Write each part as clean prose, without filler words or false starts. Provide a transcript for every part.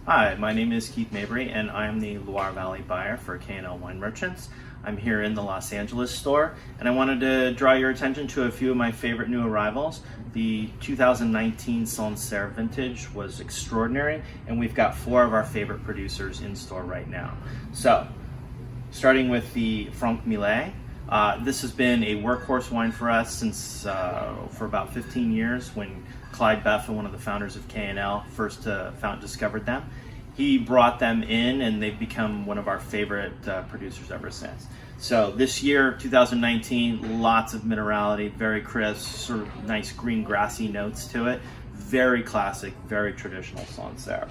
Hi, my name is Keith Mabry and I'm the Loire Valley buyer for KLWine Merchants. I'm here in the Los Angeles store and I wanted to draw your attention to a few of my favorite new arrivals. The 2019 Sancerre Vintage was extraordinary and we've got 4 of our favorite producers in store right now. So, starting with the Franck Millet. This has been a workhorse wine for us since for about 15 years when Clyde Bethel, one of the founders of KL, first discovered them. He brought them in and they've become one of our favorite producers ever since. So this year, 2019, lots of minerality, very crisp, sort of nice green grassy notes to it. Very classic, very traditional Sancerre.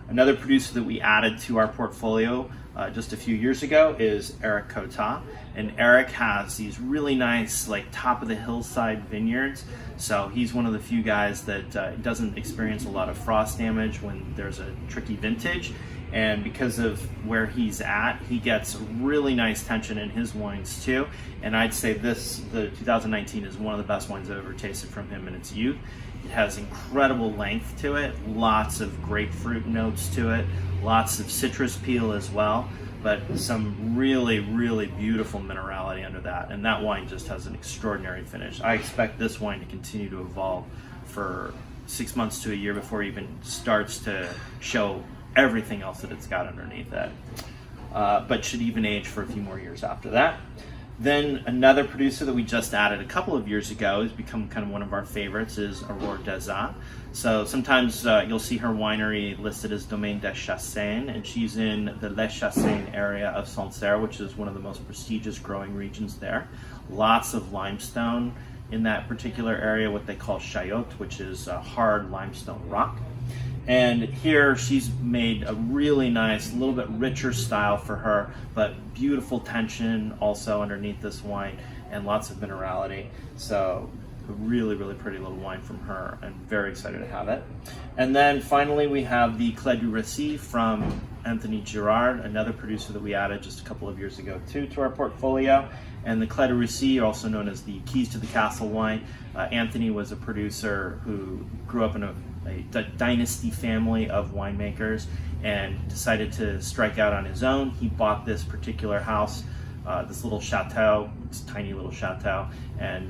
Another producer that we added to our portfolio just a few years ago is Kotta. And Eric has these really nice, like top of the hillside vineyards. So he's one of the few guys that doesn't experience a lot of frost damage when there's a tricky vintage. And because of where he's at, he gets really nice tension in his wines too. And I'd say the 2019 is one of the best wines I've ever tasted from him in its youth. It has incredible length to it, lots of grapefruit notes to it, lots of citrus peel as well, but some really, really beautiful minerality under that. And that wine just has an extraordinary finish. I expect this wine to continue to evolve for 6 months to a year before it even starts to show everything else that it's got underneath it. But should even age for a few more years after that. Then another producer that we just added a couple of years ago has become kind of one of our favorites is Aurora Design. So sometimes you'll see her winery listed as Domenda Chassen, and she's in the Les Chassins area of Sancerre, which is one of the most prestigious growing regions there. Lots of limestone in that particular area, what they call chayote, which is a hard limestone rock. And here she's made a really nice, a little bit richer style for her, but beautiful tension also underneath this wine and lots of minerality. So a really, really pretty little wine from her. I'm very excited to have it. And then finally we have the Clef du Récit from Girard, another producer that we added just a couple of years ago too to our portfolio. And the Clef du Récit, also known as the Keys to the Castle wine. Anthony was a producer who grew up in a dynasty family of winemakers and decided to strike out on his own. He bought this particular house, this little chateau, this tiny little chateau, and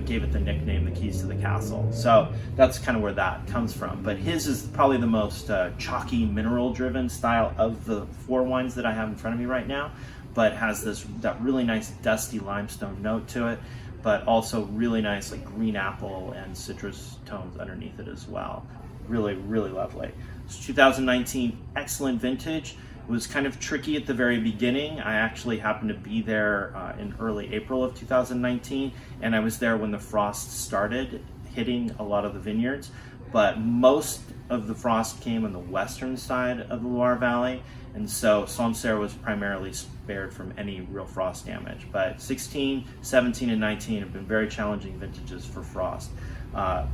gave it the nickname the Keys to the Castle. So that's kind of where that comes from. But his is probably the most chalky, mineral-driven style of the 4 wines that I have in front of me right now, but has that really nice dusty limestone note to it, but also really nice like green apple and citrus tones underneath it as well. Really, really lovely. It's 2019, excellent vintage. It was kind of tricky at the very beginning. I actually happened to be there in early April of 2019, and I was there when the frost started hitting a lot of the vineyards, but most of the frost came on the western side of the Loire Valley, and so Sancerre was primarily spared from any real frost damage. But 16, 17, and 19 have been very challenging vintages for frost.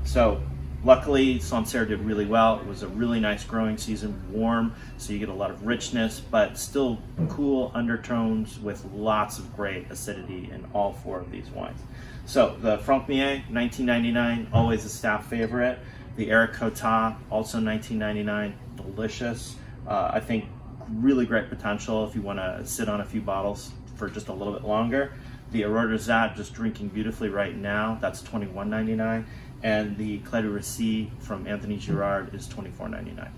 So luckily, Sancerre did really well. It was a really nice growing season, warm, so you get a lot of richness, but still cool undertones with lots of great acidity in all 4 of these wines. So the Franck Millet, 1999, always a staff favorite. The Cottat, also 1999, delicious. I think really great potential if you want to sit on a few bottles for just a little bit longer. The Aurora Design, just drinking beautifully right now, that's $21.99. And the Clef du Récit from Girard is $24.99.